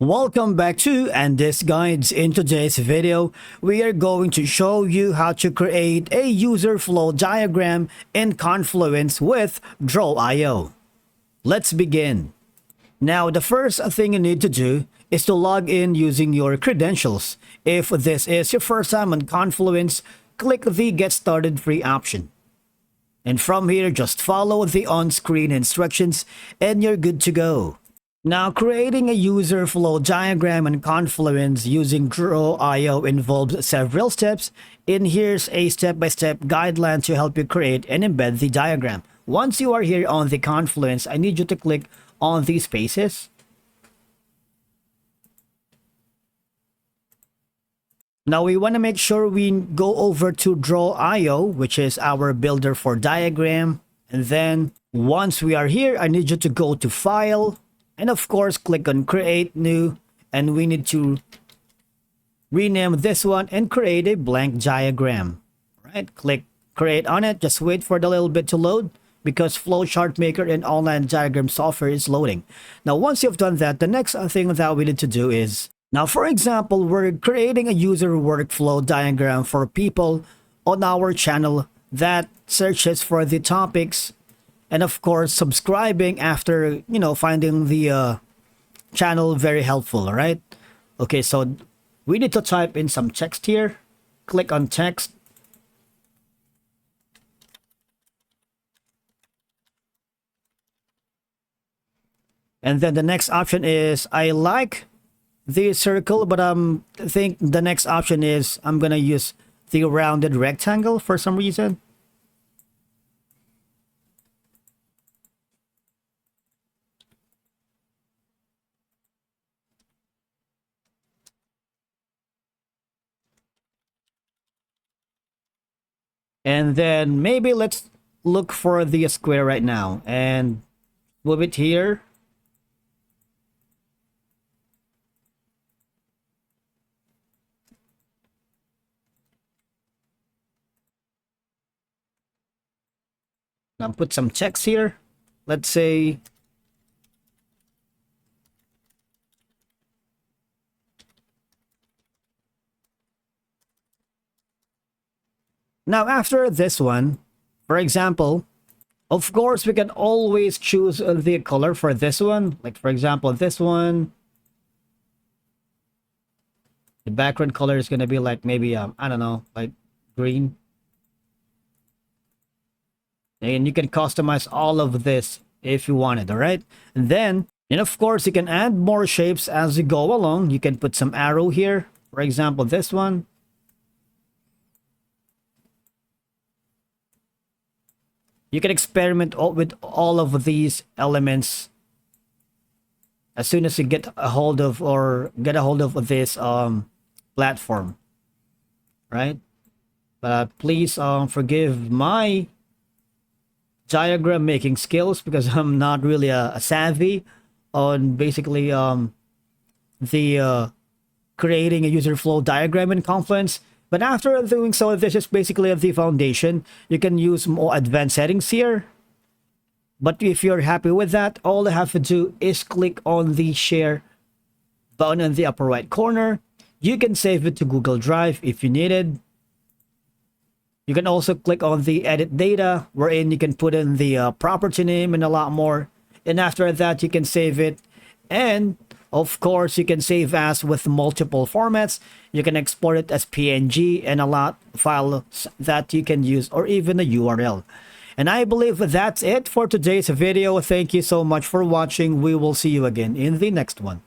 Welcome back to and this guides. In today's video, we are going to show you how to create a user flow diagram in Confluence with drawio. Let's begin. Now, the first thing you need to do is to log in using your credentials. If this is your first time on Confluence, click the Get Started Free option. And from here, just follow the on-screen instructions and you're good to go. Now, creating a user flow diagram in Confluence using drawio involves several steps, and here's a step-by-step guideline to help you create and embed the diagram. Once you are here on the Confluence, I need you to click on these spaces. Now, we want to make sure we go over to drawio, which is our builder for diagram. And then once we are here, I need you to go to File. And of course, click on Create New, and we need to rename this one and create a blank diagram. Right? Click Create on it. Just wait for the little bit to load because Flowchart Maker and online diagram software is loading. Now, once you've done that, the next thing that we need to do is, now, for example, we're creating a user workflow diagram for people on our channel that searches for the topics. And of course, subscribing after, finding the channel very helpful, all right? Okay, so we need to type in some text here. Click on text. And then the next option is, I like the circle, but I think the next option is I'm going to use the rounded rectangle for some reason. And then maybe let's look for the square right now and move it here. Now put some text here. Let's say now, after this one, for example, of course, we can always choose the color for this one. Like, for example, this one, the background color is going to be like maybe, I don't know, like green. And you can customize all of this if you wanted, all right? And of course, you can add more shapes as you go along. You can put some arrow here. For example, this one. You can experiment with all of these elements as soon as you get a hold of this platform, right? But please forgive my diagram making skills because I'm not really a savvy on basically the creating a user flow diagram in Confluence. But after doing so, this is basically the foundation. You can use more advanced settings here. But if you're happy with that, all you have to do is click on the share button in the upper right corner. You can save it to Google Drive if you needed. You can also click on the edit data, wherein you can put in the property name and a lot more. And after that, you can save it. And of course, you can save as with multiple formats. You can export it as PNG and a lot of files that you can use, or even a URL. And I believe that's it for today's video. Thank you so much for watching. We will see you again in the next one.